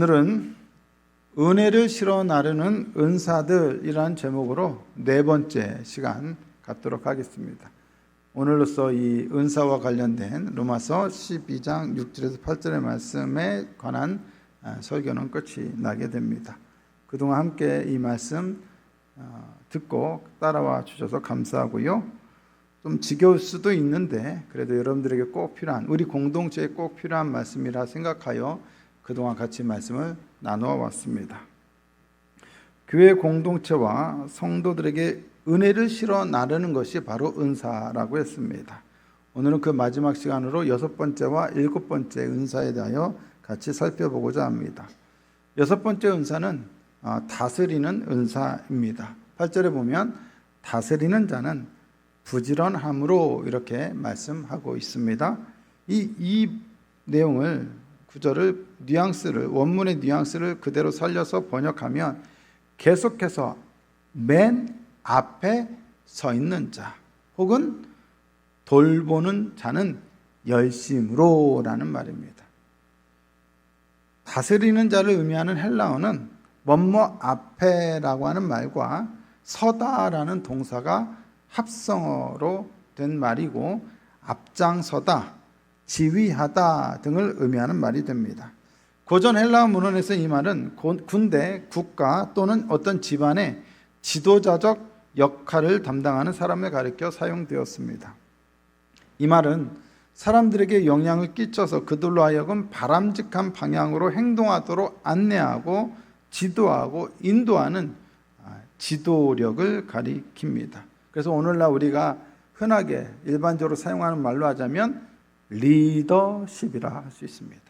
오늘은 은혜를 실어 나르는 은사들이라는 제목으로 네 번째 시간 갖도록 하겠습니다. 오늘로써 이 은사와 관련된 로마서 12장 6절에서 8절의 말씀에 관한 설교는 끝이 나게 됩니다. 그동안 함께 이 말씀 듣고 따라와 주셔서 감사하고요. 좀 지겨울 수도 있는데 그래도 여러분들에게 꼭 필요한, 우리 공동체에 꼭 필요한 말씀이라 생각하여 그동안 같이 말씀을 나누어 왔습니다. 교회 공동체와 성도들에게 은혜를 실어 나르는 것이 바로 은사라고 했습니다. 오늘은 그 마지막 시간으로 6번째와 7번째 은사에 대하여 같이 살펴보고자 합니다. 6번째 은사는 다스리는 은사입니다. 8절에 보면 다스리는 자는 부지런함으로 이렇게 말씀하고 있습니다. 이 내용을, 구절을, 뉘앙스를, 원문의 뉘앙스를 그대로 살려서 번역하면 계속해서 맨 앞에 서 있는 자 혹은 돌보는 자는 열심으로 라는 말입니다. 다스리는 자를 의미하는 헬라어는 뭐뭐 앞에라고 하는 말과 서다라는 동사가 합성어로 된 말이고 앞장서다, 지휘하다 등을 의미하는 말이 됩니다. 고전 헬라어 문헌에서 이 말은 군대, 국가 또는 어떤 집안의 지도자적 역할을 담당하는 사람을 가리켜 사용되었습니다. 이 말은 사람들에게 영향을 끼쳐서 그들로 하여금 바람직한 방향으로 행동하도록 안내하고 지도하고 인도하는 지도력을 가리킵니다. 그래서 오늘날 우리가 흔하게 일반적으로 사용하는 말로 하자면 리더십이라 할 수 있습니다.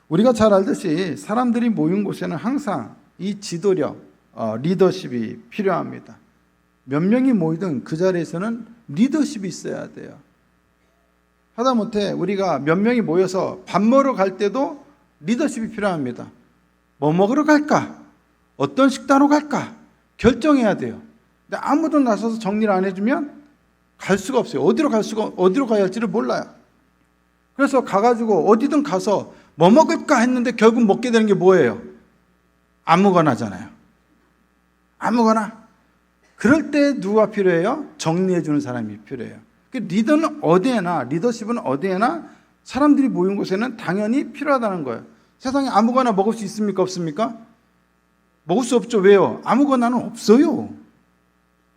우리가 잘 알듯이 사람들이 모인 곳에는 항상 이 지도력, 리더십이 필요합니다. 몇 명이 모이든 그 자리에서는 리더십이 있어야 돼요. 하다못해 우리가 몇 명이 모여서 밥 먹으러 갈 때도 리더십이 필요합니다. 뭐 먹으러 갈까? 어떤 식당으로 갈까? 결정해야 돼요. 근데 아무도 나서서 정리를 안 해주면 갈 수가 없어요. 어디로 가야 할지를 몰라요. 그래서 가가지고 어디든 가서 뭐 먹을까 했는데 결국 먹게 되는 게 뭐예요? 아무거나잖아요. 아무거나. 그럴 때 누가 필요해요? 정리해주는 사람이 필요해요. 리더는 어디에나, 리더십은 어디에나 사람들이 모인 곳에는 당연히 필요하다는 거예요. 세상에 아무거나 먹을 수 있습니까? 없습니까? 먹을 수 없죠. 왜요? 아무거나는 없어요.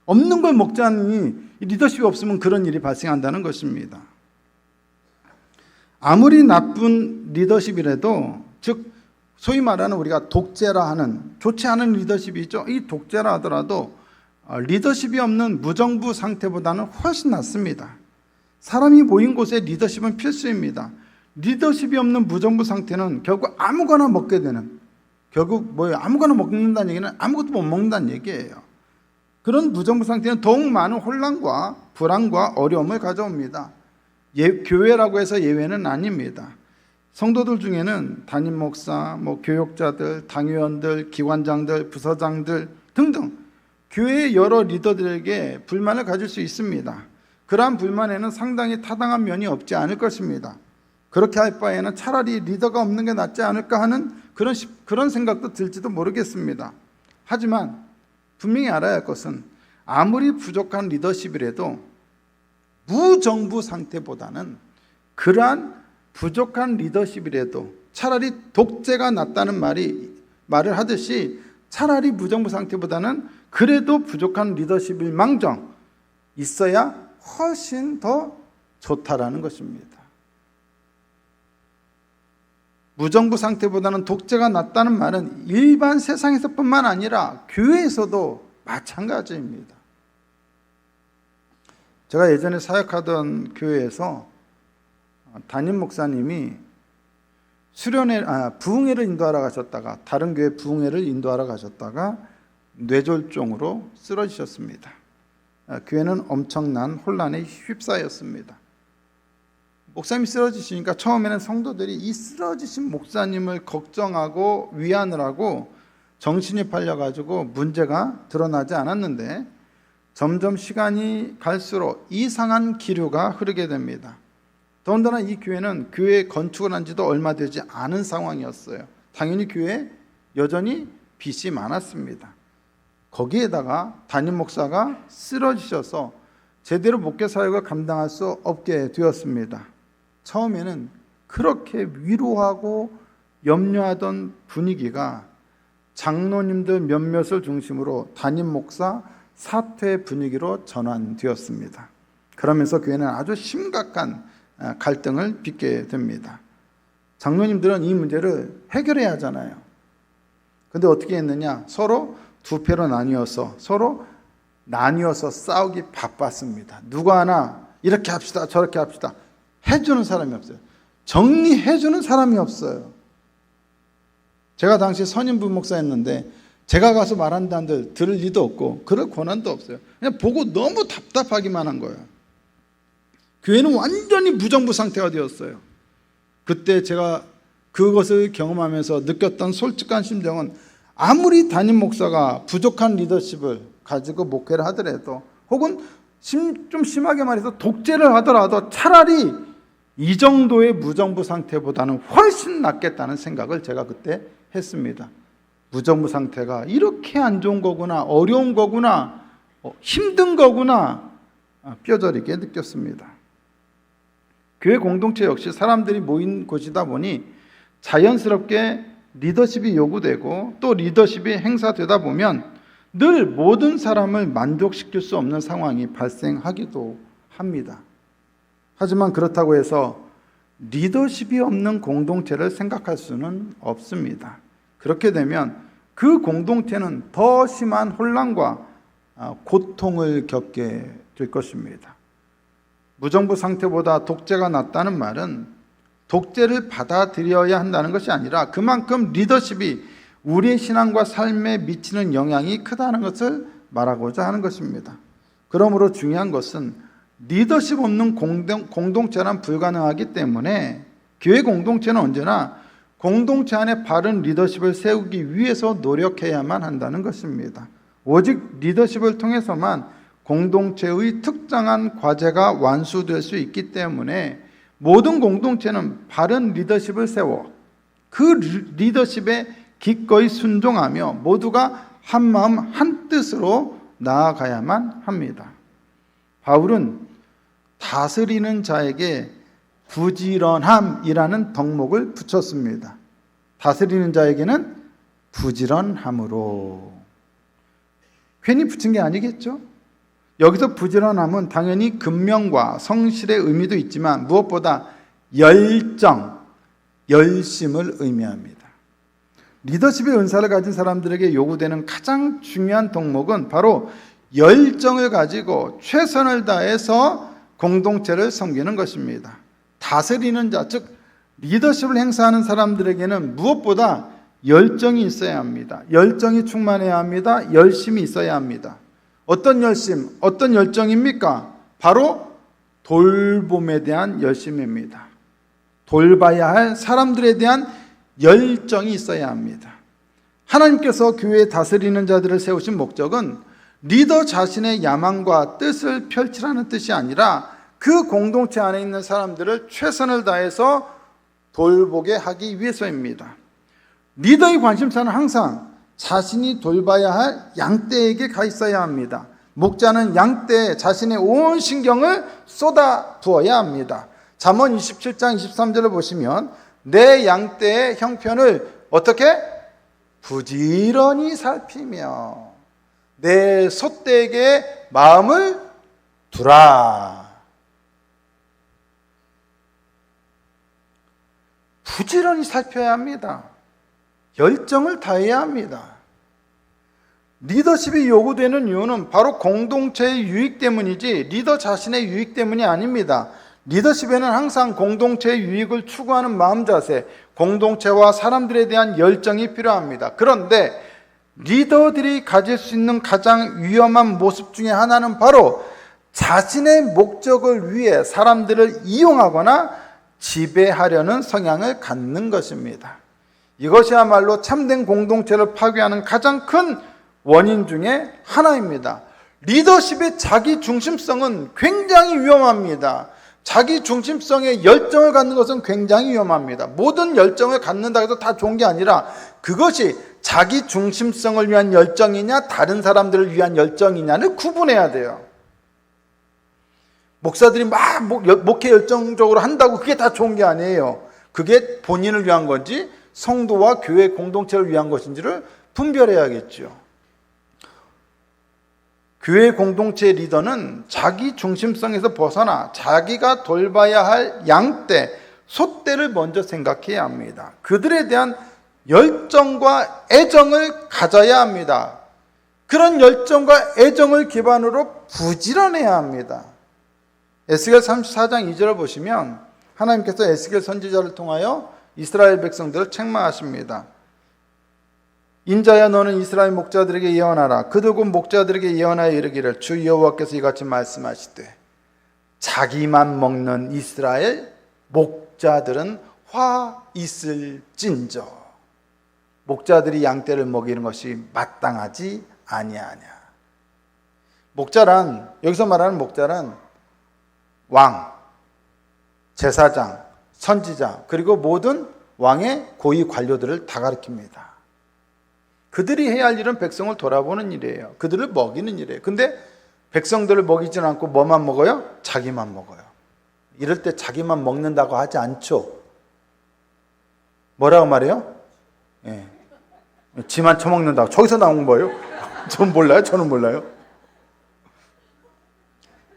없는 걸 먹자니 리더십이 없으면 그런 일이 발생한다는 것입니다. 아무리 나쁜 리더십이라도, 즉 소위 말하는 우리가 독재라 하는, 좋지 않은 리더십이 있죠. 이 독재라 하더라도 리더십이 없는 무정부 상태보다는 훨씬 낫습니다. 사람이 모인 곳에 리더십은 필수입니다. 리더십이 없는 무정부 상태는 결국 아무거나 먹게 되는, 결국 뭐예요? 아무거나 먹는다는 얘기는 아무것도 못 먹는다는 얘기예요. 그런 무정부 상태는 더욱 많은 혼란과 불안과 어려움을 가져옵니다. 교회라고 해서 예외는 아닙니다. 성도들 중에는 담임 목사, 교역자들, 당회원들, 기관장들, 부서장들 등등 교회의 여러 리더들에게 불만을 가질 수 있습니다. 그러한 불만에는 상당히 타당한 면이 없지 않을 것입니다. 그렇게 할 바에는 차라리 리더가 없는 게 낫지 않을까 하는 그런 생각도 들지도 모르겠습니다. 하지만 분명히 알아야 할 것은 아무리 부족한 리더십이라도 무정부 상태보다는, 그러한 부족한 리더십이라도 차라리 독재가 낫다는 말을 하듯이 차라리 무정부 상태보다는 그래도 부족한 리더십일 망정 있어야 훨씬 더 좋다라는 것입니다. 무정부 상태보다는 독재가 낫다는 말은 일반 세상에서뿐만 아니라 교회에서도 마찬가지입니다. 제가 예전에 사역하던 교회에서 담임 목사님이 부흥회를 인도하러 가셨다가, 다른 교회 부흥회를 인도하러 가셨다가 뇌졸중으로 쓰러지셨습니다. 교회는 엄청난 혼란에 휩싸였습니다. 목사님이 쓰러지시니까 처음에는 성도들이 이 쓰러지신 목사님을 걱정하고 위안을 정신이 팔려가지고 문제가 드러나지 않았는데 점점 시간이 갈수록 이상한 기류가 흐르게 됩니다. 더군다나 이 교회는 교회 건축을 한 지도 얼마 되지 않은 상황이었어요. 당연히 교회에 여전히 빚이 많았습니다. 거기에다가 담임 목사가 쓰러지셔서 제대로 목회 사역을 감당할 수 없게 되었습니다. 처음에는 그렇게 위로하고 염려하던 분위기가 장로님들 몇몇을 중심으로 담임 목사 사퇴 분위기로 전환되었습니다. 그러면서 교회는 아주 심각한 갈등을 빚게 됩니다. 장로님들은 이 문제를 해결해야 하잖아요. 근데 어떻게 했느냐? 서로 두 패로 나뉘어서 싸우기 바빴습니다. 누가 하나 이렇게 합시다 저렇게 합시다 해주는 사람이 없어요. 정리해주는 사람이 없어요. 제가 당시 선임 부목사였는데 제가 가서 말한다는데 들을 리도 없고 그럴 권한도 없어요. 그냥 보고 너무 답답하기만 한 거예요. 교회는 완전히 무정부 상태가 되었어요. 그때 제가 그것을 경험하면서 느꼈던 솔직한 심정은 아무리 담임 목사가 부족한 리더십을 가지고 목회를 하더라도 혹은 좀 심하게 말해서 독재를 하더라도 차라리 이 정도의 무정부 상태보다는 훨씬 낫겠다는 생각을 제가 그때 했습니다. 무정부 상태가 이렇게 안 좋은 거구나, 어려운 거구나, 힘든 거구나 뼈저리게 느꼈습니다. 교회 공동체 역시 사람들이 모인 곳이다 보니 자연스럽게 리더십이 요구되고 또 리더십이 행사되다 보면 늘 모든 사람을 만족시킬 수 없는 상황이 발생하기도 합니다. 하지만 그렇다고 해서 리더십이 없는 공동체를 생각할 수는 없습니다. 그렇게 되면 그 공동체는 더 심한 혼란과 고통을 겪게 될 것입니다. 무정부 상태보다 독재가 낫다는 말은 독재를 받아들여야 한다는 것이 아니라 그만큼 리더십이 우리의 신앙과 삶에 미치는 영향이 크다는 것을 말하고자 하는 것입니다. 그러므로 중요한 것은 리더십 없는 공동체란 불가능하기 때문에 교회 공동체는 언제나 공동체 안에 바른 리더십을 세우기 위해서 노력해야만 한다는 것입니다. 오직 리더십을 통해서만 공동체의 특정한 과제가 완수될 수 있기 때문에 모든 공동체는 바른 리더십을 세워 그 리더십에 기꺼이 순종하며 모두가 한마음 한뜻으로 나아가야만 합니다. 바울은 다스리는 자에게 부지런함이라는 덕목을 붙였습니다. 다스리는 자에게는 부지런함으로. 괜히 붙인 게 아니겠죠? 여기서 부지런함은 당연히 근명과 성실의 의미도 있지만 무엇보다 열정, 열심을 의미합니다. 리더십의 은사를 가진 사람들에게 요구되는 가장 중요한 덕목은 바로 열정을 가지고 최선을 다해서 공동체를 섬기는 것입니다. 다스리는 자, 즉 리더십을 행사하는 사람들에게는 무엇보다 열정이 있어야 합니다. 열정이 충만해야 합니다. 열심이 있어야 합니다. 어떤 열심, 어떤 열정입니까? 바로 돌봄에 대한 열심입니다. 돌봐야 할 사람들에 대한 열정이 있어야 합니다. 하나님께서 교회에 다스리는 자들을 세우신 목적은 리더 자신의 야망과 뜻을 펼치라는 뜻이 아니라 그 공동체 안에 있는 사람들을 최선을 다해서 돌보게 하기 위해서입니다. 리더의 관심사는 항상 자신이 돌봐야 할 양떼에게 가 있어야 합니다. 목자는 양떼에 자신의 온 신경을 쏟아 부어야 합니다. 잠언 27장 23절을 보시면 내 양떼의 형편을 어떻게? 부지런히 살피며 내 소떼에게 마음을 두라. 부지런히 살펴야 합니다. 열정을 다해야 합니다. 리더십이 요구되는 이유는 바로 공동체의 유익 때문이지 리더 자신의 유익 때문이 아닙니다. 리더십에는 항상 공동체의 유익을 추구하는 마음 자세, 공동체와 사람들에 대한 열정이 필요합니다. 그런데 리더들이 가질 수 있는 가장 위험한 모습 중에 하나는 바로 자신의 목적을 위해 사람들을 이용하거나 지배하려는 성향을 갖는 것입니다. 이것이야말로 참된 공동체를 파괴하는 가장 큰 원인 중에 하나입니다. 리더십의 자기 중심성은 굉장히 위험합니다. 자기 중심성에 열정을 갖는 것은 굉장히 위험합니다. 모든 열정을 갖는다 해도 다 좋은 게 아니라 그것이 자기 중심성을 위한 열정이냐 다른 사람들을 위한 열정이냐를 구분해야 돼요. 목사들이 막 목회 열정적으로 한다고 그게 다 좋은 게 아니에요. 그게 본인을 위한 건지 성도와 교회 공동체를 위한 것인지를 분별해야겠죠. 교회 공동체의 리더는 자기 중심성에서 벗어나 자기가 돌봐야 할 양떼, 소떼를 먼저 생각해야 합니다. 그들에 대한 열정과 애정을 가져야 합니다. 그런 열정과 애정을 기반으로 부지런해야 합니다. 에스겔 34장 2절을 보시면 하나님께서 에스겔 선지자를 통하여 이스라엘 백성들을 책망하십니다. 인자야 너는 이스라엘 목자들에게 예언하라. 그들 곧 목자들에게 예언하여 이르기를 주 여호와께서 이같이 말씀하시되 자기만 먹는 이스라엘 목자들은 화 있을진저. 목자들이 양떼를 먹이는 것이 마땅하지 아니하냐. 목자란, 여기서 말하는 목자란 왕, 제사장, 선지자, 그리고 모든 왕의 고위 관료들을 다 가리킵니다. 그들이 해야 할 일은 백성을 돌아보는 일이에요. 그들을 먹이는 일이에요. 근데 백성들을 먹이진 않고 뭐만 먹어요? 자기만 먹어요. 이럴 때 자기만 먹는다고 하지 않죠. 뭐라고 말해요? 예. 지만 처먹는다고. 저기서 나온 거예요? 전 몰라요? 저는 몰라요.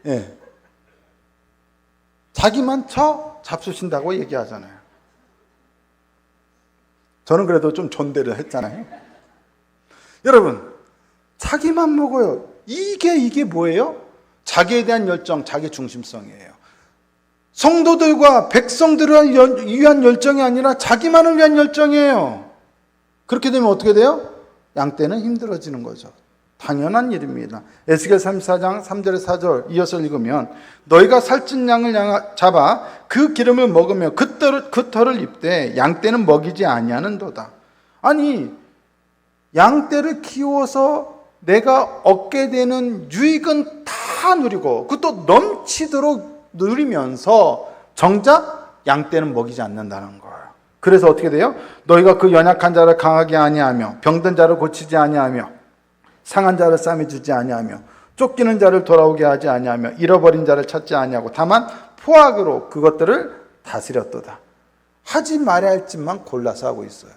예. 자기만 잡수신다고 얘기하잖아요. 저는 그래도 좀 존대를 했잖아요. 여러분, 자기만 먹어요. 이게 뭐예요? 자기에 대한 열정, 자기 중심성이에요. 성도들과 백성들을 위한 열정이 아니라 자기만을 위한 열정이에요. 그렇게 되면 어떻게 돼요? 양떼는 힘들어지는 거죠. 당연한 일입니다. 에스겔 34장 3절에 4절 이어서 읽으면 너희가 살찐 양을 잡아 그 기름을 먹으며 그 털을 입되 양떼는 먹이지 아니하는도다. 아니, 양떼를 키워서 내가 얻게 되는 유익은 다 누리고 그것도 넘치도록 누리면서 정작 양떼는 먹이지 않는다는 거예요. 그래서 어떻게 돼요? 너희가 그 연약한 자를 강하게 아니하며 병든 자를 고치지 아니하며 상한 자를 싸매 주지 아니하며 쫓기는 자를 돌아오게 하지 아니하며 잃어버린 자를 찾지 아니하고 다만 포악으로 그것들을 다스렸도다. 하지 말아야 할 짓만 골라서 하고 있어요.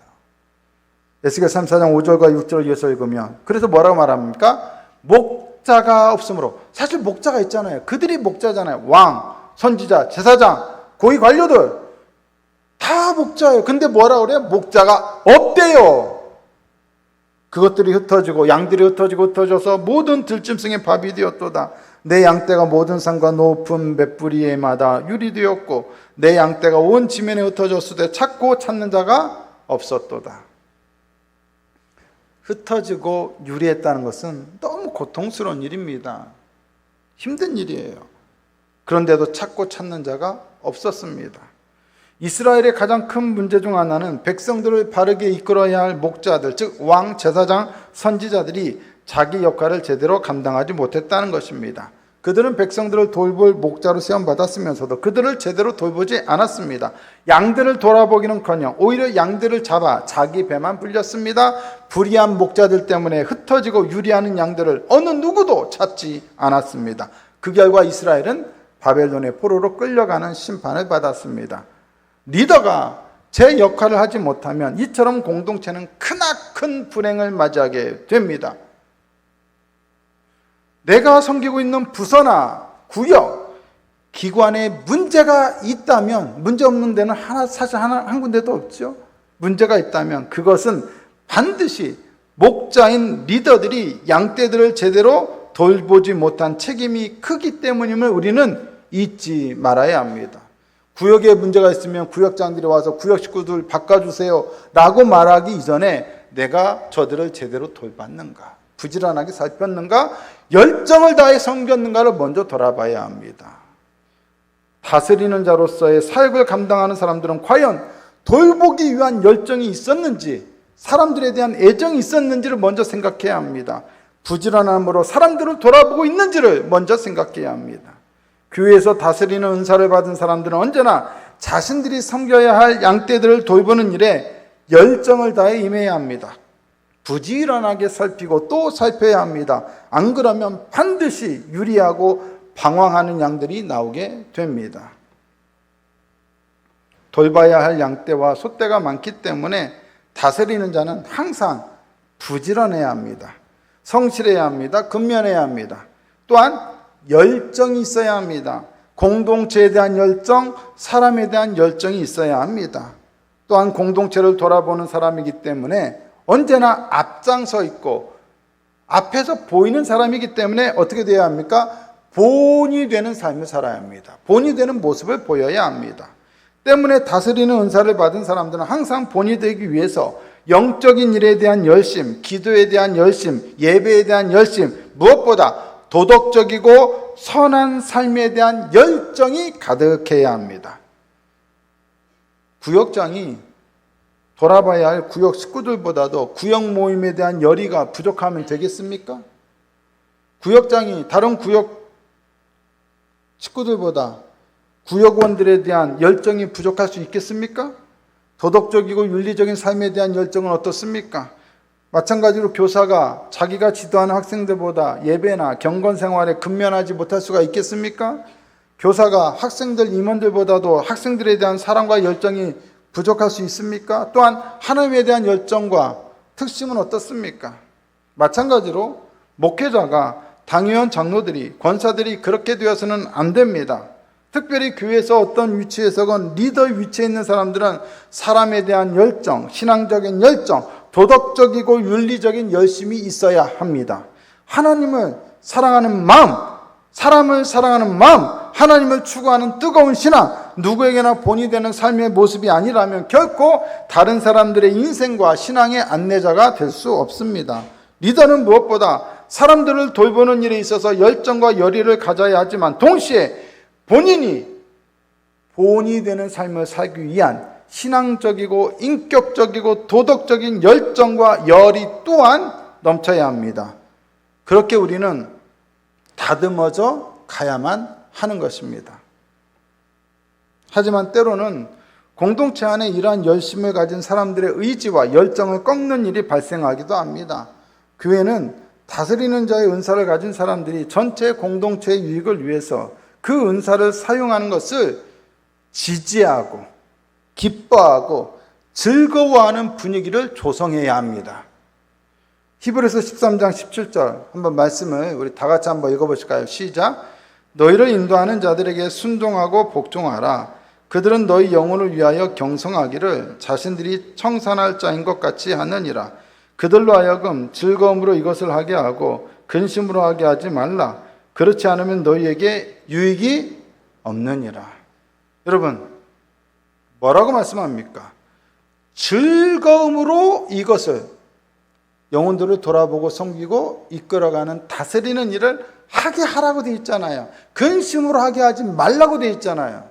에스겔 34장 5절과 6절을 이어서 읽으면 그래서 뭐라고 말합니까? 목자가 없으므로. 사실 목자가 있잖아요. 그들이 목자잖아요. 왕, 선지자, 제사장, 고위 관료들 다 목자예요. 근데 뭐라고 그래요? 목자가 없대요. 그것들이 흩어지고 양들이 흩어져서 모든 들짐승의 밥이 되었도다. 내 양떼가 모든 산과 높은 맷뿌리에마다 유리 되었고 내 양떼가 온 지면에 흩어졌으되 찾고 찾는 자가 없었도다. 흩어지고 유리했다는 것은 너무 고통스러운 일입니다. 힘든 일이에요. 그런데도 찾고 찾는 자가 없었습니다. 이스라엘의 가장 큰 문제 중 하나는 백성들을 바르게 이끌어야 할 목자들, 즉 왕, 제사장, 선지자들이 자기 역할을 제대로 감당하지 못했다는 것입니다. 그들은 백성들을 돌볼 목자로 시험받았으면서도 그들을 제대로 돌보지 않았습니다. 양들을 돌아보기는커녕 오히려 양들을 잡아 자기 배만 불렸습니다. 불의한 목자들 때문에 흩어지고 유리하는 양들을 어느 누구도 찾지 않았습니다. 그 결과 이스라엘은 바벨론의 포로로 끌려가는 심판을 받았습니다. 리더가 제 역할을 하지 못하면 이처럼 공동체는 크나큰 불행을 맞이하게 됩니다. 내가 섬기고 있는 부서나 구역, 기관에 문제가 있다면, 문제 없는 데는 사실 한 군데도 없죠. 문제가 있다면 그것은 반드시 목자인 리더들이 양떼들을 제대로 돌보지 못한 책임이 크기 때문임을 우리는 잊지 말아야 합니다. 구역에 문제가 있으면 구역장들이 와서 구역 식구들 바꿔주세요 라고 말하기 이전에 내가 저들을 제대로 돌봤는가, 부지런하게 살폈는가, 열정을 다해 섬겼는가를 먼저 돌아봐야 합니다. 다스리는 자로서의 사역을 감당하는 사람들은 과연 돌보기 위한 열정이 있었는지, 사람들에 대한 애정이 있었는지를 먼저 생각해야 합니다. 부지런함으로 사람들을 돌아보고 있는지를 먼저 생각해야 합니다. 교회에서 다스리는 은사를 받은 사람들은 언제나 자신들이 섬겨야 할 양떼들을 돌보는 일에 열정을 다해 임해야 합니다. 부지런하게 살피고 또 살펴야 합니다. 안 그러면 반드시 유리하고 방황하는 양들이 나오게 됩니다. 돌봐야 할 양떼와 소떼가 많기 때문에 다스리는 자는 항상 부지런해야 합니다. 성실해야 합니다. 근면해야 합니다. 또한 열정이 있어야 합니다. 공동체에 대한 열정, 사람에 대한 열정이 있어야 합니다. 또한 공동체를 돌아보는 사람이기 때문에 언제나 앞장서 있고 앞에서 보이는 사람이기 때문에 어떻게 되어야 합니까? 본이 되는 삶을 살아야 합니다. 본이 되는 모습을 보여야 합니다. 때문에 다스리는 은사를 받은 사람들은 항상 본이 되기 위해서 영적인 일에 대한 열심, 기도에 대한 열심, 예배에 대한 열심, 무엇보다 도덕적이고 선한 삶에 대한 열정이 가득해야 합니다. 구역장이 돌아봐야 할 구역 식구들보다도 구역 모임에 대한 열의가 부족하면 되겠습니까? 구역장이 다른 구역 식구들보다 구역원들에 대한 열정이 부족할 수 있겠습니까? 도덕적이고 윤리적인 삶에 대한 열정은 어떻습니까? 마찬가지로 교사가 자기가 지도하는 학생들보다 예배나 경건 생활에 근면하지 못할 수가 있겠습니까? 교사가 학생들 임원들보다도 학생들에 대한 사랑과 열정이 부족할 수 있습니까? 또한 하나님에 대한 열정과 특심은 어떻습니까? 마찬가지로 목회자가 당회원 장로들이 권사들이 그렇게 되어서는 안 됩니다. 특별히 교회에서 어떤 위치에서건 리더 위치에 있는 사람들은 사람에 대한 열정, 신앙적인 열정, 도덕적이고 윤리적인 열심이 있어야 합니다. 하나님을 사랑하는 마음, 사람을 사랑하는 마음, 하나님을 추구하는 뜨거운 신앙, 누구에게나 본이 되는 삶의 모습이 아니라면 결코 다른 사람들의 인생과 신앙의 안내자가 될 수 없습니다. 리더는 무엇보다 사람들을 돌보는 일에 있어서 열정과 열의를 가져야 하지만 동시에 본인이 본이 되는 삶을 살기 위한 신앙적이고 인격적이고 도덕적인 열정과 열의 또한 넘쳐야 합니다. 그렇게 우리는 다듬어져 가야만 하는 것입니다. 하지만 때로는 공동체 안에 이러한 열심을 가진 사람들의 의지와 열정을 꺾는 일이 발생하기도 합니다. 교회는 다스리는 자의 은사를 가진 사람들이 전체 공동체의 유익을 위해서 그 은사를 사용하는 것을 지지하고 기뻐하고 즐거워하는 분위기를 조성해야 합니다. 히브리서 13장 17절 한번 말씀을 우리 다 같이 한번 읽어보실까요? 시작. 너희를 인도하는 자들에게 순종하고 복종하라. 그들은 너희 영혼을 위하여 경성하기를 자신들이 청산할 자인 것 같이 하느니라. 그들로 하여금 즐거움으로 이것을 하게 하고 근심으로 하게 하지 말라. 그렇지 않으면 너희에게 유익이 없느니라. 여러분, 뭐라고 말씀합니까? 즐거움으로 이것을 영혼들을 돌아보고 섬기고 이끌어가는 다스리는 일을 하게 하라고 돼 있잖아요. 근심으로 하게 하지 말라고 돼 있잖아요.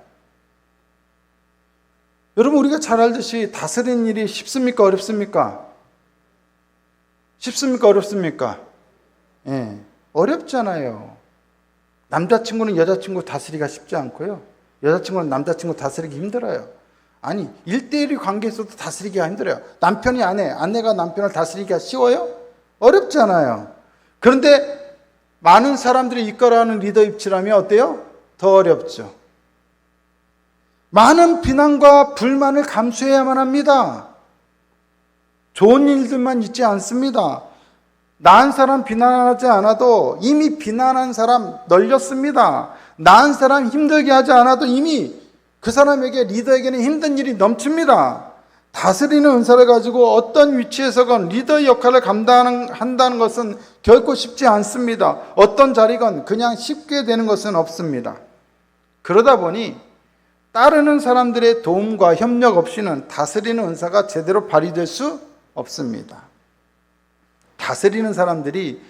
여러분, 우리가 잘 알듯이 다스리는 일이 쉽습니까? 어렵습니까? 쉽습니까? 어렵습니까? 예, 어렵잖아요. 남자친구는 여자친구 다스리기가 쉽지 않고요. 여자친구는 남자친구 다스리기 힘들어요. 아니, 1대1의 관계에서도 다스리기가 힘들어요. 남편이 아내, 아내가 남편을 다스리기가 쉬워요? 어렵잖아요. 그런데 많은 사람들이 이끌어가는 리더 입지라면 어때요? 더 어렵죠. 많은 비난과 불만을 감수해야만 합니다. 좋은 일들만 있지 않습니다. 나은 사람 비난하지 않아도 이미 비난한 사람 널렸습니다. 나은 사람 힘들게 하지 않아도 이미 그 사람에게 리더에게는 힘든 일이 넘칩니다. 다스리는 은사를 가지고 어떤 위치에서건 리더의 역할을 감당한다는 것은 결코 쉽지 않습니다. 어떤 자리건 그냥 쉽게 되는 것은 없습니다. 그러다 보니 따르는 사람들의 도움과 협력 없이는 다스리는 은사가 제대로 발휘될 수 없습니다. 다스리는 사람들이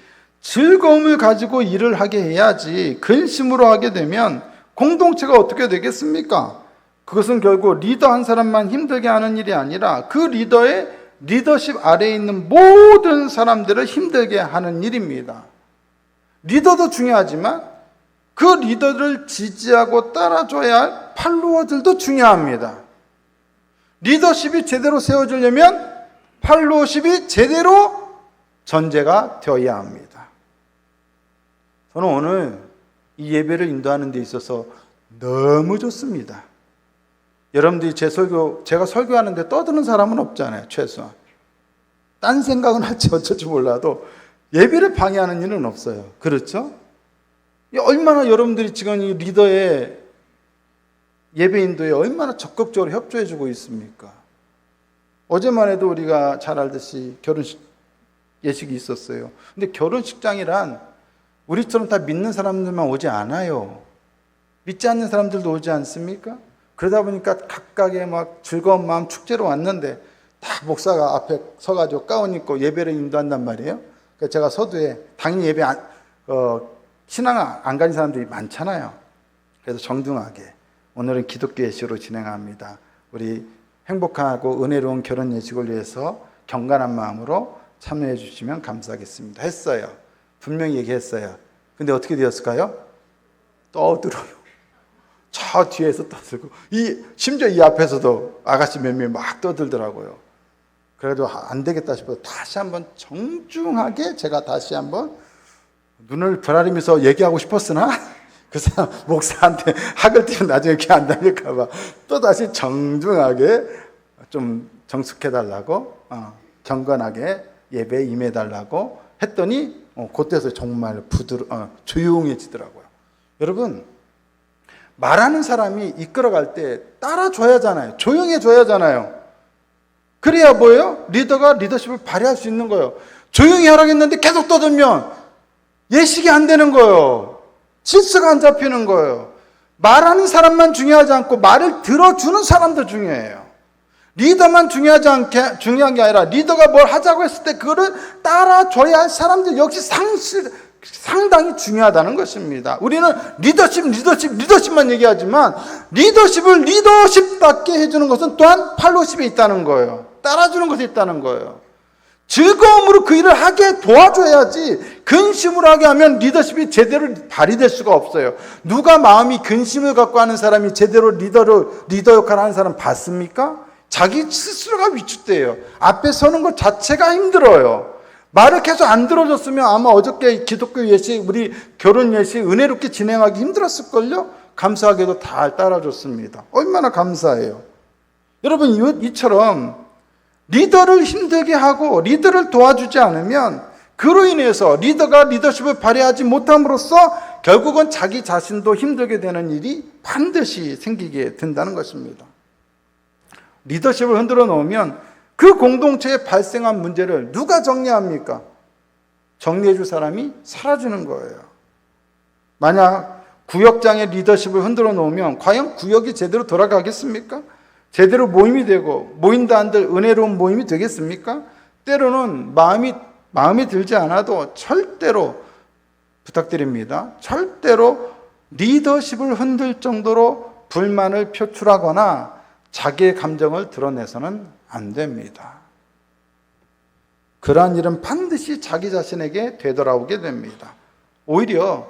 즐거움을 가지고 일을 하게 해야지 근심으로 하게 되면 공동체가 어떻게 되겠습니까? 그것은 결국 리더 한 사람만 힘들게 하는 일이 아니라 그 리더의 리더십 아래에 있는 모든 사람들을 힘들게 하는 일입니다. 리더도 중요하지만 그 리더를 지지하고 따라줘야 할 팔로워들도 중요합니다. 리더십이 제대로 세워지려면 팔로워십이 제대로 전제가 되어야 합니다. 저는 오늘 이 예배를 인도하는 데 있어서 너무 좋습니다. 여러분들이 제가 설교하는데 떠드는 사람은 없잖아요, 최소한. 딴 생각은 할지 어쩔지 몰라도 예배를 방해하는 일은 없어요. 그렇죠? 얼마나 여러분들이 지금 이 리더의 예배 인도에 얼마나 적극적으로 협조해주고 있습니까? 어제만 해도 우리가 잘 알듯이 결혼식 예식이 있었어요. 근데 결혼식장이란 우리처럼 다 믿는 사람들만 오지 않아요. 믿지 않는 사람들도 오지 않습니까? 그러다 보니까 각각의 막 즐거운 마음 축제로 왔는데 다 목사가 앞에 서가지고 가운 입고 예배를 인도한단 말이에요. 그러니까 제가 서두에 당연히 예배 신앙 안 가는 사람들이 많잖아요. 그래서 정중하게 오늘은 기독교 예식으로 진행합니다. 우리 행복하고 은혜로운 결혼 예식을 위해서 경건한 마음으로 참여해 주시면 감사하겠습니다. 했어요. 분명히 얘기했어요. 근데 어떻게 되었을까요? 떠들어요. 저 뒤에서 떠들고 심지어 이 앞에서도 아가씨 몇 명이 막 떠들더라고요. 그래도 안 되겠다 싶어서 다시 한번 정중하게 제가 다시 한번 눈을 부라리면서 얘기하고 싶었으나 그 사람 목사한테 학을 띄면 나중에 귀 안 달릴까 봐 또 다시 정중하게 좀 정숙해달라고 경건하게 예배에 임해달라고 했더니 그때서 정말 조용해지더라고요. 여러분, 말하는 사람이 이끌어갈 때 따라줘야 하잖아요. 조용해줘야 하잖아요. 그래야 뭐예요? 리더가 리더십을 발휘할 수 있는 거예요. 조용히 하라고 했는데 계속 떠들면 예식이 안 되는 거예요. 질서가 안 잡히는 거예요. 말하는 사람만 중요하지 않고 말을 들어주는 사람도 중요해요. 리더만 중요한 게 아니라 리더가 뭘 하자고 했을 때 그거를 따라줘야 할 사람들 역시 상당히 중요하다는 것입니다. 우리는 리더십만 얘기하지만 리더십을 리더십답게 해주는 것은 또한 팔로우십에 있다는 거예요. 따라주는 것에 있다는 거예요. 즐거움으로 그 일을 하게 도와줘야지 근심으로 하게 하면 리더십이 제대로 발휘될 수가 없어요. 누가 마음이 근심을 갖고 하는 사람이 제대로 리더 역할을 하는 사람 봤습니까? 자기 스스로가 위축돼요. 앞에 서는 것 자체가 힘들어요. 말을 계속 안 들어줬으면 아마 어저께 기독교 예식, 우리 결혼 예식 은혜롭게 진행하기 힘들었을걸요? 감사하게도 다 따라줬습니다. 얼마나 감사해요. 여러분, 이처럼 리더를 힘들게 하고 리더를 도와주지 않으면 그로 인해서 리더가 리더십을 발휘하지 못함으로써 결국은 자기 자신도 힘들게 되는 일이 반드시 생기게 된다는 것입니다. 리더십을 흔들어 놓으면 그 공동체에 발생한 문제를 누가 정리합니까? 정리해 줄 사람이 사라지는 거예요. 만약 구역장의 리더십을 흔들어 놓으면 과연 구역이 제대로 돌아가겠습니까? 제대로 모임이 되고 모인다 한들 은혜로운 모임이 되겠습니까? 때로는 마음이 들지 않아도 절대로 부탁드립니다. 절대로 리더십을 흔들 정도로 불만을 표출하거나 자기의 감정을 드러내서는 안 됩니다. 그러한 일은 반드시 자기 자신에게 되돌아오게 됩니다. 오히려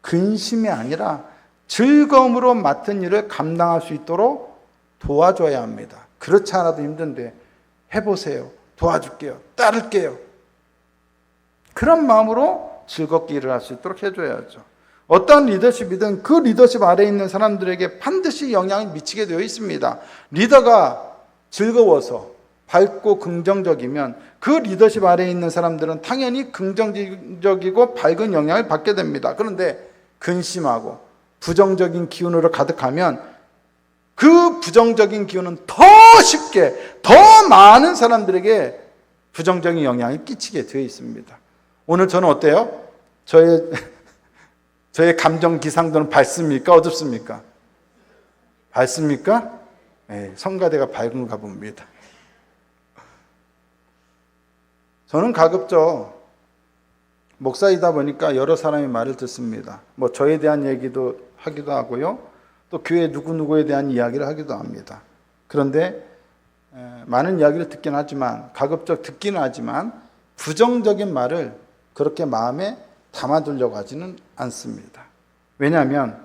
근심이 아니라 즐거움으로 맡은 일을 감당할 수 있도록 도와줘야 합니다. 그렇지 않아도 힘든데 해보세요. 도와줄게요. 따를게요. 그런 마음으로 즐겁게 일을 할 수 있도록 해줘야죠. 어떤 리더십이든 그 리더십 아래에 있는 사람들에게 반드시 영향을 미치게 되어 있습니다. 리더가 즐거워서 밝고 긍정적이면 그 리더십 아래에 있는 사람들은 당연히 긍정적이고 밝은 영향을 받게 됩니다. 그런데 근심하고 부정적인 기운으로 가득하면 그 부정적인 기운은 더 쉽게 더 많은 사람들에게 부정적인 영향을 끼치게 되어 있습니다. 오늘 저는 어때요? 저의 감정 기상도는 밝습니까? 어둡습니까? 밝습니까? 네, 성가대가 밝은가 봅니다. 저는 가급적 목사이다 보니까 여러 사람의 말을 듣습니다. 뭐 저에 대한 얘기도 하기도 하고요. 또 교회 누구누구에 대한 이야기를 하기도 합니다. 그런데 많은 이야기를 듣긴 하지만 가급적 듣기는 하지만 부정적인 말을 그렇게 마음에 담아두려고 하지는 않습니다. 왜냐하면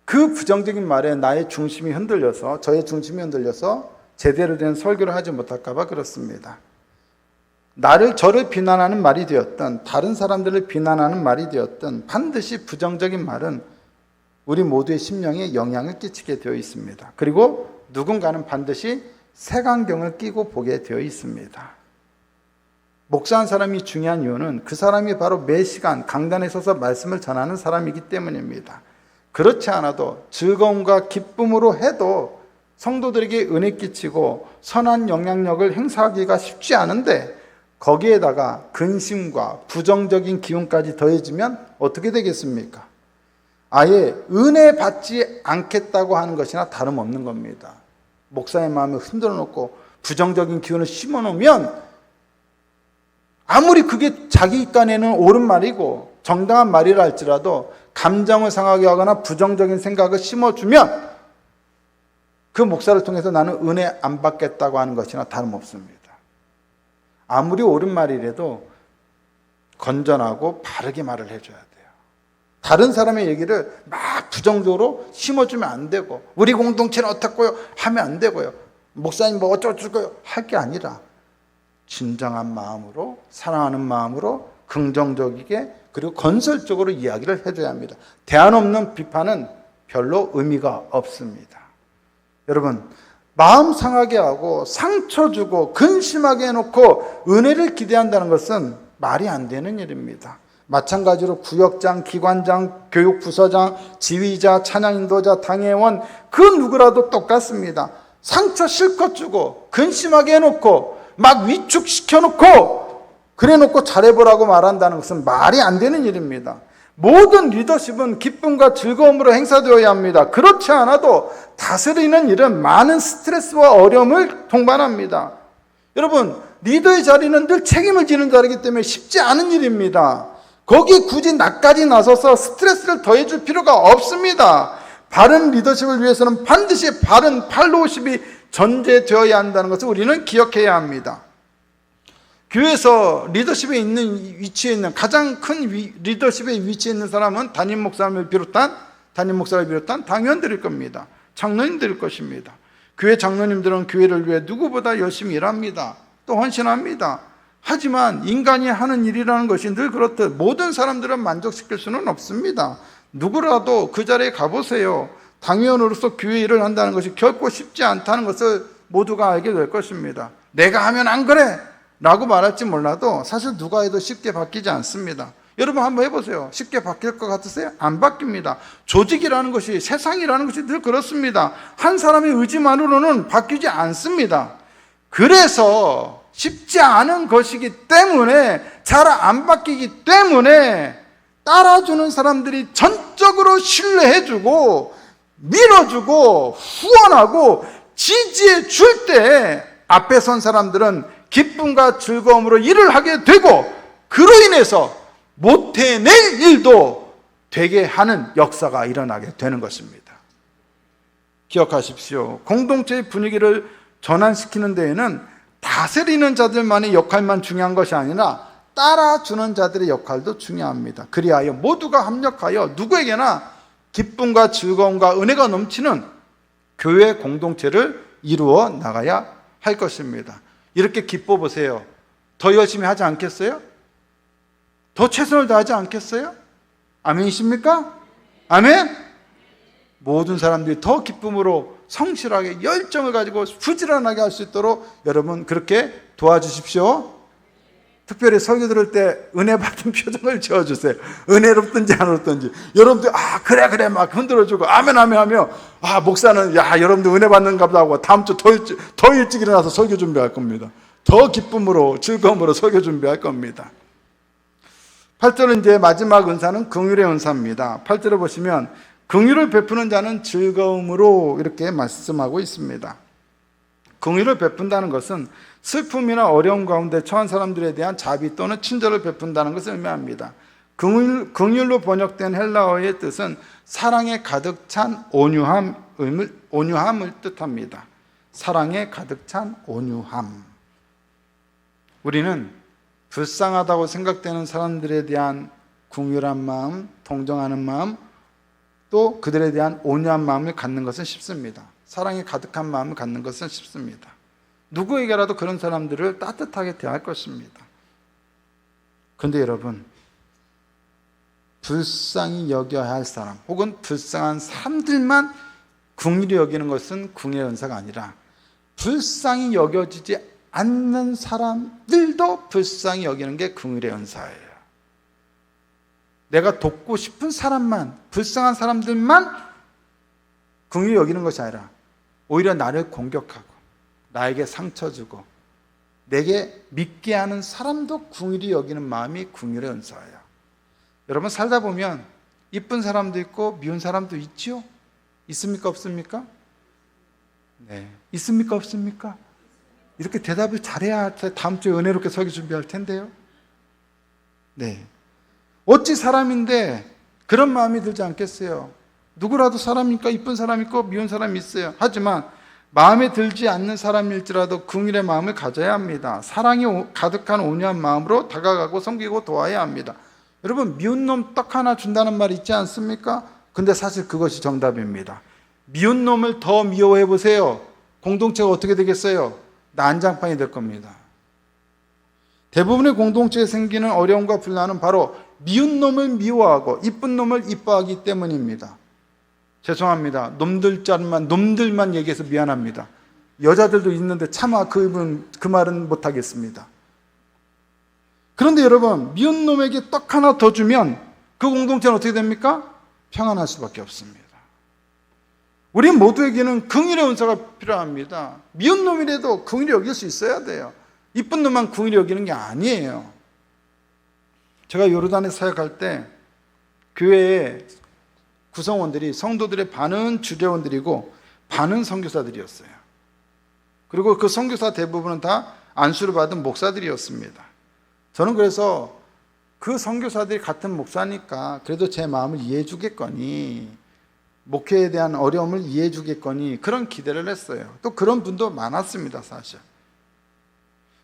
그 부정적인 말에 나의 중심이 흔들려서, 저의 중심이 흔들려서 제대로 된 설교를 하지 못할까 봐 그렇습니다. 저를 비난하는 말이 되었든 다른 사람들을 비난하는 말이 되었든 반드시 부정적인 말은 우리 모두의 심령에 영향을 끼치게 되어 있습니다. 그리고 누군가는 반드시 색안경을 끼고 보게 되어 있습니다. 목사한 사람이 중요한 이유는 그 사람이 바로 매 시간 강단에 서서 말씀을 전하는 사람이기 때문입니다. 그렇지 않아도 즐거움과 기쁨으로 해도 성도들에게 은혜 끼치고 선한 영향력을 행사하기가 쉽지 않은데 거기에다가 근심과 부정적인 기운까지 더해지면 어떻게 되겠습니까? 아예 은혜 받지 않겠다고 하는 것이나 다름없는 겁니다. 목사의 마음을 흔들어 놓고 부정적인 기운을 심어 놓으면 아무리 그게 자기 입간에는 옳은 말이고 정당한 말이라 할지라도 감정을 상하게 하거나 부정적인 생각을 심어주면 그 목사를 통해서 나는 은혜 안 받겠다고 하는 것이나 다름없습니다. 아무리 옳은 말이라도 건전하고 바르게 말을 해줘야 돼요. 다른 사람의 얘기를 막 부정적으로 심어주면 안 되고 우리 공동체는 어떻고요? 하면 안 되고요. 목사님 뭐 어쩌고저쩌고요? 할 게 아니라 진정한 마음으로 사랑하는 마음으로 긍정적이게 그리고 건설적으로 이야기를 해줘야 합니다. 대안 없는 비판은 별로 의미가 없습니다. 여러분 마음 상하게 하고 상처 주고 근심하게 해놓고 은혜를 기대한다는 것은 말이 안 되는 일입니다. 마찬가지로 구역장, 기관장, 교육부서장, 지휘자, 찬양인도자, 당회원 그 누구라도 똑같습니다. 상처 실컷 주고 근심하게 해놓고 막 위축시켜놓고 그래놓고 잘해보라고 말한다는 것은 말이 안 되는 일입니다. 모든 리더십은 기쁨과 즐거움으로 행사되어야 합니다. 그렇지 않아도 다스리는 일은 많은 스트레스와 어려움을 동반합니다. 여러분 리더의 자리는 늘 책임을 지는 자리이기 때문에 쉽지 않은 일입니다. 거기에 굳이 나까지 나서서 스트레스를 더해줄 필요가 없습니다. 바른 리더십을 위해서는 반드시 바른 팔로우십이 전제되어야 한다는 것을 우리는 기억해야 합니다. 교회에서 리더십에 있는 위치에 있는 가장 큰 리더십의 위치에 있는 사람은 담임 목사를 비롯한 당회원들일 겁니다. 장로님들일 것입니다. 교회 장로님들은 교회를 위해 누구보다 열심히 일합니다. 또 헌신합니다. 하지만 인간이 하는 일이라는 것이 늘 그렇듯 모든 사람들은 만족시킬 수는 없습니다. 누구라도 그 자리에 가보세요. 당회원으로서 교회 일을 한다는 것이 결코 쉽지 않다는 것을 모두가 알게 될 것입니다. 내가 하면 안 그래 라고 말할지 몰라도 사실 누가 해도 쉽게 바뀌지 않습니다. 여러분 한번 해보세요. 쉽게 바뀔 것 같으세요? 안 바뀝니다. 조직이라는 것이 세상이라는 것이 늘 그렇습니다. 한 사람의 의지만으로는 바뀌지 않습니다. 그래서 쉽지 않은 것이기 때문에 잘 안 바뀌기 때문에 따라주는 사람들이 전적으로 신뢰해주고 밀어주고 후원하고 지지해 줄 때 앞에 선 사람들은 기쁨과 즐거움으로 일을 하게 되고 그로 인해서 못 해낼 일도 되게 하는 역사가 일어나게 되는 것입니다. 기억하십시오. 공동체의 분위기를 전환시키는 데에는 다스리는 자들만의 역할만 중요한 것이 아니라 따라주는 자들의 역할도 중요합니다. 그리하여 모두가 합력하여 누구에게나 기쁨과 즐거움과 은혜가 넘치는 교회 공동체를 이루어 나가야 할 것입니다. 이렇게 기뻐 보세요. 더 열심히 하지 않겠어요? 더 최선을 다하지 않겠어요? 아멘이십니까? 아멘? 모든 사람들이 더 기쁨으로 성실하게 열정을 가지고 부지런하게 할 수 있도록 여러분 그렇게 도와주십시오. 특별히 설교 들을 때 은혜 받은 표정을 지어주세요. 은혜롭든지 안 어렵든지 여러분들 그래 막 흔들어주고 아멘 하며 목사는 여러분들 은혜 받는가 보다 하고 다음 주 더 일찍 일어나서 설교 준비할 겁니다. 더 기쁨으로 즐거움으로 설교 준비할 겁니다. 8절은 이제 마지막 은사는 긍휼의 은사입니다. 8절을 보시면 긍휼을 베푸는 자는 즐거움으로 이렇게 말씀하고 있습니다. 긍휼을 베푼다는 것은 슬픔이나 어려움 가운데 처한 사람들에 대한 자비 또는 친절을 베푼다는 것을 의미합니다. 긍휼로 번역된 헬라어의 뜻은 사랑에 가득 찬 온유함을 뜻합니다. 사랑에 가득 찬 온유함. 우리는 불쌍하다고 생각되는 사람들에 대한 긍휼한 마음, 동정하는 마음, 또 그들에 대한 온유한 마음을 갖는 것은 쉽습니다. 사랑이 가득한 마음을 갖는 것은 쉽습니다. 누구에게라도 그런 사람들을 따뜻하게 대할 것입니다. 그런데 여러분, 불쌍히 여겨야 할 사람 혹은 불쌍한 사람들만 긍휼히 여기는 것은 긍휼의 은사가 아니라 불쌍히 여겨지지 않는 사람들도 불쌍히 여기는 게 긍휼의 은사예요. 내가 돕고 싶은 사람만, 불쌍한 사람들만 긍휼히 여기는 것이 아니라 오히려 나를 공격하고 나에게 상처 주고 내게 믿게 하는 사람도 긍휼히 여기는 마음이 긍휼의 은사예요. 여러분, 살다 보면 이쁜 사람도 있고 미운 사람도 있죠? 있습니까? 없습니까? 네. 있습니까? 없습니까? 이렇게 대답을 잘해야 다음 주에 은혜롭게 설교 준비할 텐데요. 네. 어찌 사람인데 그런 마음이 들지 않겠어요? 누구라도 사람이니까 이쁜 사람 있고 미운 사람이 있어요. 하지만 마음에 들지 않는 사람일지라도 긍휼의 마음을 가져야 합니다. 사랑이 가득한 온유한 마음으로 다가가고 섬기고 도와야 합니다. 여러분, 미운 놈 떡 하나 준다는 말 있지 않습니까? 근데 사실 그것이 정답입니다. 미운 놈을 더 미워해 보세요. 공동체가 어떻게 되겠어요? 난장판이 될 겁니다. 대부분의 공동체에 생기는 어려움과 분란은 바로 미운 놈을 미워하고 이쁜 놈을 이뻐하기 때문입니다. 죄송합니다. 놈들만 얘기해서 미안합니다. 여자들도 있는데 차마 그 말은 못하겠습니다. 그런데 여러분, 미운 놈에게 떡 하나 더 주면 그 공동체는 어떻게 됩니까? 평안할 수밖에 없습니다. 우리 모두에게는 긍휼의 은사가 필요합니다. 미운 놈이라도 긍휼히 여길 수 있어야 돼요. 이쁜 놈만 긍휼히 여기는 게 아니에요. 제가 요르단에 사역할 때 교회에 구성원들이 성도들의 반은 주례원들이고 반은 선교사들이었어요. 그리고 그 선교사 대부분은 다 안수를 받은 목사들이었습니다. 저는 그래서 그 선교사들이 같은 목사니까 그래도 제 마음을 이해해 주겠거니, 목회에 대한 어려움을 이해해 주겠거니 그런 기대를 했어요. 또 그런 분도 많았습니다. 사실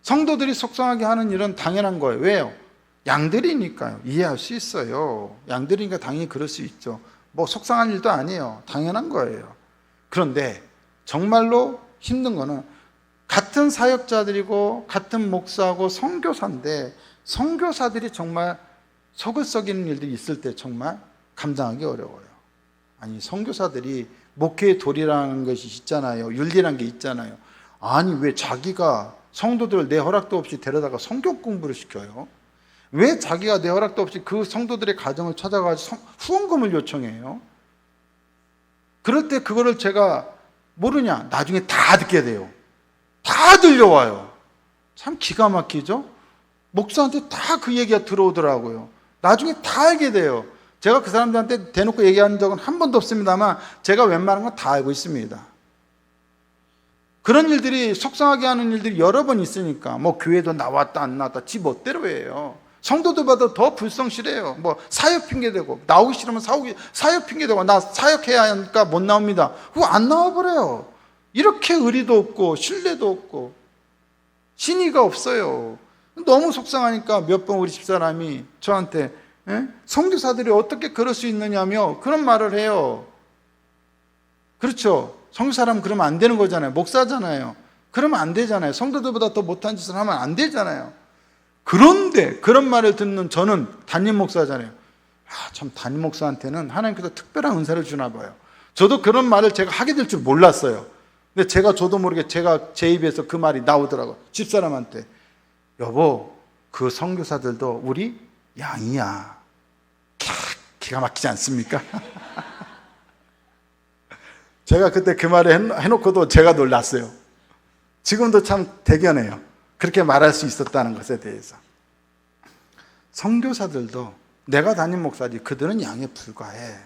성도들이 속상하게 하는 일은 당연한 거예요. 왜요? 양들이니까요. 이해할 수 있어요. 양들이니까 당연히 그럴 수 있죠. 뭐 속상한 일도 아니에요. 당연한 거예요. 그런데 정말로 힘든 거는 같은 사역자들이고 같은 목사하고 선교사인데 선교사들이 정말 속을 썩이는 일들이 있을 때 정말 감당하기 어려워요. 아니, 선교사들이 목회의 도리라는 것이 있잖아요. 윤리라는 게 있잖아요. 아니, 왜 자기가 성도들을 내 허락도 없이 데려다가 성경 공부를 시켜요? 왜 자기가 내 허락도 없이 그 성도들의 가정을 찾아가서 후원금을 요청해요? 그럴 때 그거를 제가 모르냐? 나중에 다 듣게 돼요. 다 들려와요. 참 기가 막히죠? 목사한테 다 그 얘기가 들어오더라고요. 나중에 다 알게 돼요. 제가 그 사람들한테 대놓고 얘기한 적은 한 번도 없습니다만 제가 웬만한 건 다 알고 있습니다. 그런 일들이, 속상하게 하는 일들이 여러 번 있으니까 뭐 교회도 나왔다 안 나왔다 지 멋대로 해요. 성도들보다 더 불성실해요. 뭐 사역 핑계대고, 나오기 싫으면 사역 핑계대고, 나 사역해야 하니까 못 나옵니다. 그거 안 나와버려요. 이렇게 의리도 없고 신뢰도 없고 신의가 없어요. 너무 속상하니까 몇 번 우리 집사람이 저한테 선교사들이 어떻게 그럴 수 있느냐며 그런 말을 해요. 그렇죠. 선교사라면 그러면 안 되는 거잖아요. 목사잖아요. 그러면 안 되잖아요. 성도들보다 더 못한 짓을 하면 안 되잖아요. 그런데 그런 말을 듣는 저는 담임 목사잖아요. 참 담임 목사한테는 하나님께서 특별한 은사를 주나 봐요. 저도 그런 말을 제가 하게 될 줄 몰랐어요. 근데 저도 모르게 제 입에서 그 말이 나오더라고요. 집사람한테. 여보, 그 선교사들도 우리 양이야. 기가 막히지 않습니까? 제가 그때 그 말을 해놓고도 제가 놀랐어요. 지금도 참 대견해요. 그렇게 말할 수 있었다는 것에 대해서. 선교사들도 내가 담임 목사지 그들은 양에 불과해.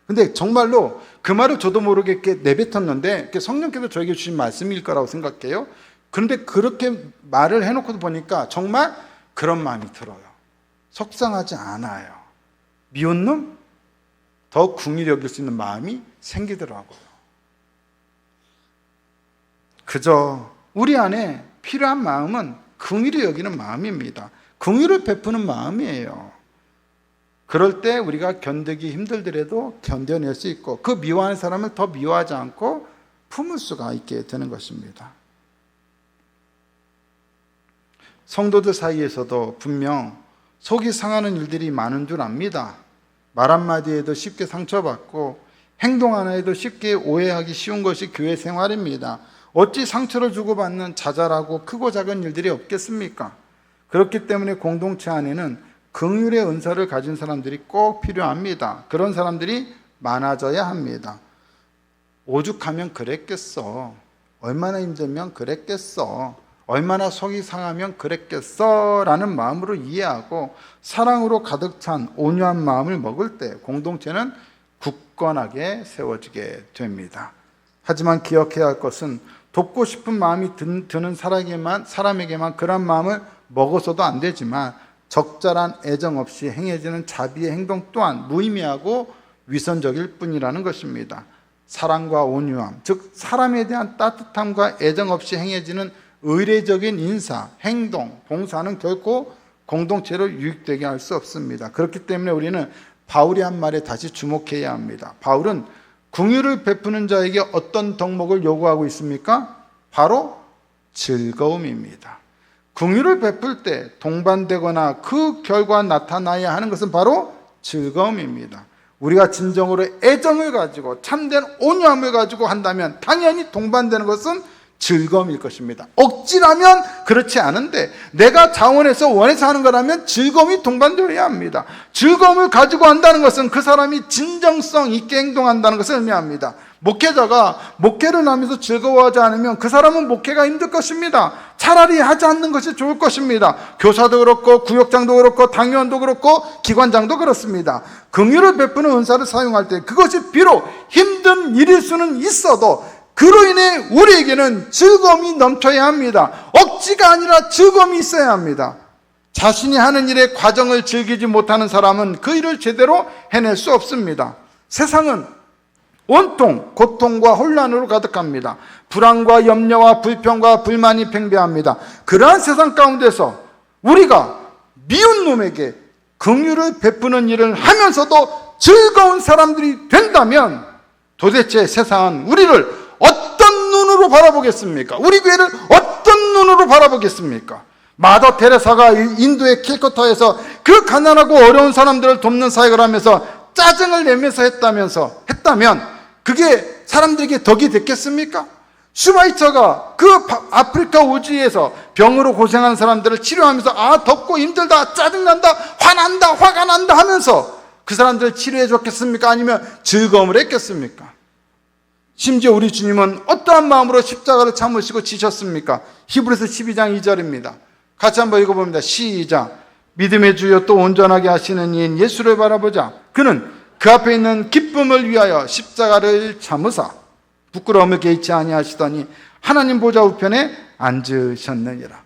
근데 정말로 그 말을 저도 모르게 이렇게 내뱉었는데 성령께서 저에게 주신 말씀일 거라고 생각해요. 그런데 그렇게 말을 해놓고도 보니까 정말 그런 마음이 들어요. 속상하지 않아요. 미운 놈 더 긍휼히 여길 수 있는 마음이 생기더라고요. 그저 우리 안에 필요한 마음은 긍휼히 여기는 마음입니다. 긍휼을 베푸는 마음이에요. 그럴 때 우리가 견디기 힘들더라도 견뎌낼 수 있고 그 미워하는 사람을 더 미워하지 않고 품을 수가 있게 되는 것입니다. 성도들 사이에서도 분명 속이 상하는 일들이 많은 줄 압니다. 말 한마디에도 쉽게 상처받고 행동 하나에도 쉽게 오해하기 쉬운 것이 교회 생활입니다. 어찌 상처를 주고받는 자잘하고 크고 작은 일들이 없겠습니까? 그렇기 때문에 공동체 안에는 긍휼의 은사를 가진 사람들이 꼭 필요합니다. 그런 사람들이 많아져야 합니다. 오죽하면 그랬겠어. 얼마나 힘들면 그랬겠어. 얼마나 속이 상하면 그랬겠어 라는 마음으로 이해하고 사랑으로 가득 찬 온유한 마음을 먹을 때 공동체는 굳건하게 세워지게 됩니다. 하지만 기억해야 할 것은 돕고 싶은 마음이 드는 사람에게만 그런 마음을 먹어서도 안 되지만 적절한 애정 없이 행해지는 자비의 행동 또한 무의미하고 위선적일 뿐이라는 것입니다. 사랑과 온유함, 즉 사람에 대한 따뜻함과 애정 없이 행해지는 의례적인 인사, 행동, 봉사는 결코 공동체로 유익되게 할 수 없습니다. 그렇기 때문에 우리는 바울이 한 말에 다시 주목해야 합니다. 바울은 긍휼을 베푸는 자에게 어떤 덕목을 요구하고 있습니까? 바로 즐거움입니다. 긍휼을 베풀 때 동반되거나 그 결과 나타나야 하는 것은 바로 즐거움입니다. 우리가 진정으로 애정을 가지고 참된 온유함을 가지고 한다면 당연히 동반되는 것은 즐거움일 것입니다. 억지라면 그렇지 않은데 내가 자원해서 원해서 하는 거라면 즐거움이 동반되어야 합니다. 즐거움을 가지고 한다는 것은 그 사람이 진정성 있게 행동한다는 것을 의미합니다. 목회자가 목회를 하면서 즐거워하지 않으면 그 사람은 목회가 힘들 것입니다. 차라리 하지 않는 것이 좋을 것입니다. 교사도 그렇고 구역장도 그렇고 당위원도 그렇고 기관장도 그렇습니다. 긍휼을 베푸는 은사를 사용할 때 그것이 비록 힘든 일일 수는 있어도 그로 인해 우리에게는 즐거움이 넘쳐야 합니다. 억지가 아니라 즐거움이 있어야 합니다. 자신이 하는 일의 과정을 즐기지 못하는 사람은 그 일을 제대로 해낼 수 없습니다. 세상은 온통 고통과 혼란으로 가득합니다. 불안과 염려와 불평과 불만이 팽배합니다. 그러한 세상 가운데서 우리가 미운 놈에게 긍휼을 베푸는 일을 하면서도 즐거운 사람들이 된다면 도대체 세상은 우리를 어떤 눈으로 바라보겠습니까? 우리 교회를 어떤 눈으로 바라보겠습니까? 마더 테레사가 인도의 캘커타에서 그 가난하고 어려운 사람들을 돕는 사역을 하면서 짜증을 내면서 했다면 그게 사람들에게 덕이 됐겠습니까? 슈마이처가 그 아프리카 우지에서 병으로 고생하는 사람들을 치료하면서 덥고 힘들다, 짜증난다, 화난다, 화가 난다 하면서 그 사람들을 치료해 줬겠습니까? 아니면 즐거움을 했겠습니까? 심지어 우리 주님은 어떠한 마음으로 십자가를 참으시고 지셨습니까? 히브리서 12장 2절입니다. 같이 한번 읽어봅니다. 시작. 믿음의 주여 또 온전하게 하시는 이인 예수를 바라보자. 그는 그 앞에 있는 기쁨을 위하여 십자가를 참으사 부끄러움을 개의치 아니하시더니 하나님 보좌 우편에 앉으셨느니라.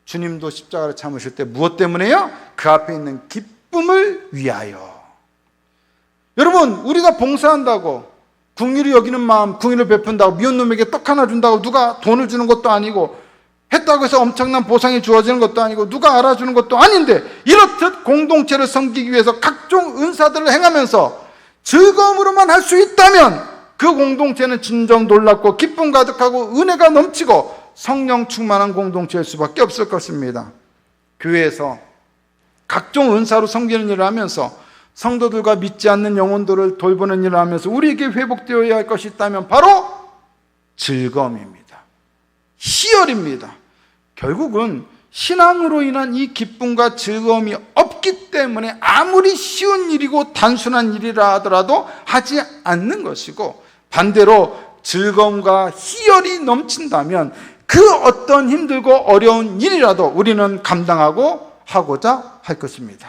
주님도 십자가를 참으실 때 무엇 때문에요? 그 앞에 있는 기쁨을 위하여. 여러분, 우리가 봉사한다고 긍휼히 여기는 마음, 긍휼을 베푼다고 미운 놈에게 떡 하나 준다고 누가 돈을 주는 것도 아니고 했다고 해서 엄청난 보상이 주어지는 것도 아니고 누가 알아주는 것도 아닌데 이렇듯 공동체를 섬기기 위해서 각종 은사들을 행하면서 즐거움으로만 할 수 있다면 그 공동체는 진정 놀랍고 기쁨 가득하고 은혜가 넘치고 성령 충만한 공동체일 수밖에 없을 것입니다. 교회에서 각종 은사로 섬기는 일을 하면서 성도들과 믿지 않는 영혼들을 돌보는 일을 하면서 우리에게 회복되어야 할 것이 있다면 바로 즐거움입니다. 희열입니다. 결국은 신앙으로 인한 이 기쁨과 즐거움이 없기 때문에 아무리 쉬운 일이고 단순한 일이라 하더라도 하지 않는 것이고, 반대로 즐거움과 희열이 넘친다면 그 어떤 힘들고 어려운 일이라도 우리는 감당하고 하고자 할 것입니다.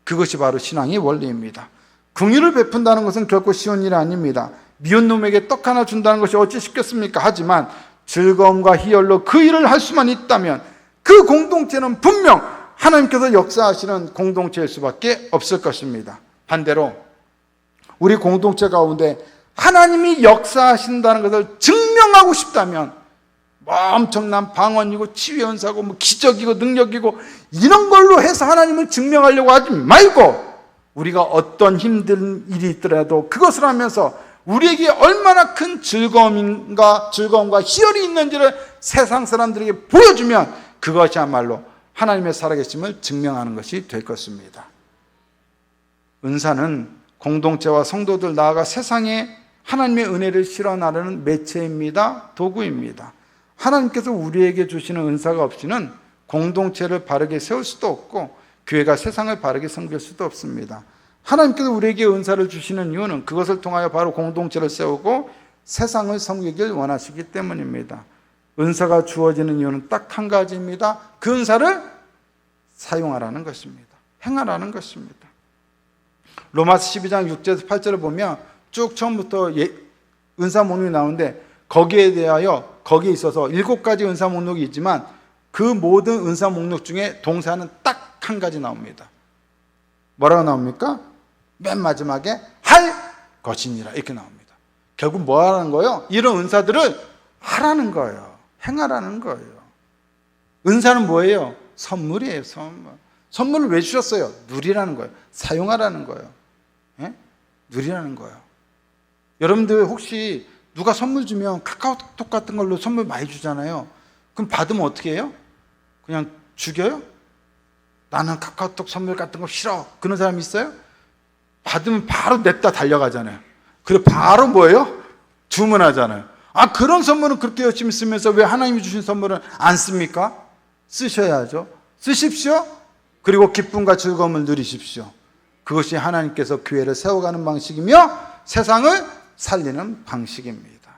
그것이 바로 신앙의 원리입니다. 긍휼을 베푼다는 것은 결코 쉬운 일이 아닙니다. 미운 놈에게 떡 하나 준다는 것이 어찌 쉽겠습니까? 하지만 즐거움과 희열로 그 일을 할 수만 있다면 그 공동체는 분명 하나님께서 역사하시는 공동체일 수밖에 없을 것입니다. 반대로 우리 공동체 가운데 하나님이 역사하신다는 것을 증명하고 싶다면 엄청난 방언이고 치유 연사고 기적이고 능력이고 이런 걸로 해서 하나님을 증명하려고 하지 말고 우리가 어떤 힘든 일이 있더라도 그것을 하면서 우리에게 얼마나 큰 즐거움과 희열이 있는지를 세상 사람들에게 보여주면 그것이야말로 하나님의 살아계심을 증명하는 것이 될 것입니다. 은사는 공동체와 성도들 나아가 세상에 하나님의 은혜를 실어나르는 매체입니다. 도구입니다. 하나님께서 우리에게 주시는 은사가 없이는 공동체를 바르게 세울 수도 없고 교회가 세상을 바르게 섬길 수도 없습니다. 하나님께서 우리에게 은사를 주시는 이유는 그것을 통하여 바로 공동체를 세우고 세상을 섬기길 원하시기 때문입니다. 은사가 주어지는 이유는 딱 한 가지입니다. 그 은사를 사용하라는 것입니다. 행하라는 것입니다. 로마서 12장 6절에서 8절을 보면 쭉 처음부터 은사 목록이 나오는데 거기에 있어서 7가지 은사 목록이 있지만 그 모든 은사 목록 중에 동사는 딱 한 가지 나옵니다. 뭐라고 나옵니까? 맨 마지막에 할 것이니라 이렇게 나옵니다. 결국 뭐 하라는 거예요? 이런 은사들을 하라는 거예요. 행하라는 거예요. 은사는 뭐예요? 선물이에요. 선물을 왜 주셨어요? 누리라는 거예요. 사용하라는 거예요. 예? 누리라는 거예요. 여러분들 혹시 누가 선물 주면 카카오톡 같은 걸로 선물 많이 주잖아요. 그럼 받으면 어떻게 해요? 그냥 죽여요? 나는 카카오톡 선물 같은 거 싫어. 그런 사람 있어요? 받으면 바로 냈다 달려가잖아요. 그리고 바로 뭐예요? 주문하잖아요. 그런 선물은 그렇게 열심히 쓰면서 왜 하나님이 주신 선물은 안 씁니까? 쓰셔야죠. 쓰십시오. 그리고 기쁨과 즐거움을 누리십시오. 그것이 하나님께서 교회를 세워가는 방식이며 세상을 살리는 방식입니다.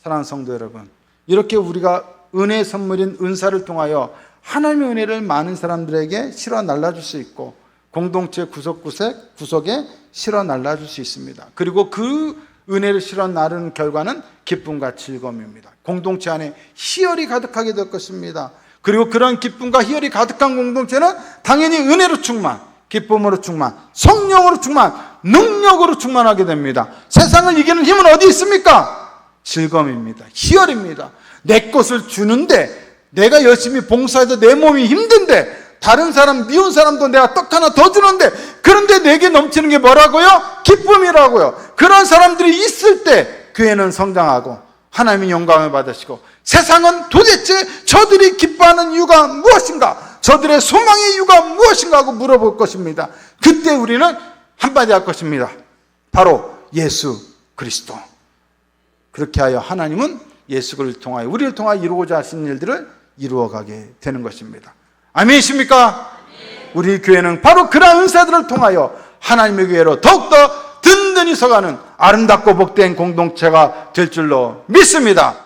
사랑하는 성도 여러분, 이렇게 우리가 은혜의 선물인 은사를 통하여 하나님의 은혜를 많은 사람들에게 실어 날라줄 수 있고 공동체 구석에 실어 날라줄 수 있습니다. 그리고 그 은혜를 실어 나르는 결과는 기쁨과 즐거움입니다. 공동체 안에 희열이 가득하게 될 것입니다. 그리고 그런 기쁨과 희열이 가득한 공동체는 당연히 은혜로 충만, 기쁨으로 충만, 성령으로 충만, 능력으로 충만하게 됩니다. 세상을 이기는 힘은 어디 있습니까? 즐거움입니다. 희열입니다. 내 것을 주는데 내가 열심히 봉사해서 내 몸이 힘든데 다른 사람, 미운 사람도 내가 떡 하나 더 주는데 그런데 내게 넘치는 게 뭐라고요? 기쁨이라고요. 그런 사람들이 있을 때 교회는 성장하고 하나님의 영광을 받으시고 세상은 도대체 저들이 기뻐하는 이유가 무엇인가? 저들의 소망의 이유가 무엇인가 하고 물어볼 것입니다. 그때 우리는 한마디 할 것입니다. 바로 예수 그리스도. 그렇게 하여 하나님은 예수 그리스도를 통하여 우리를 통하여 이루고자 하신 일들을 이루어가게 되는 것입니다. 아멘이십니까? 우리 교회는 바로 그러한 은사들을 통하여 하나님의 교회로 더욱더 든든히 서가는 아름답고 복된 공동체가 될 줄로 믿습니다.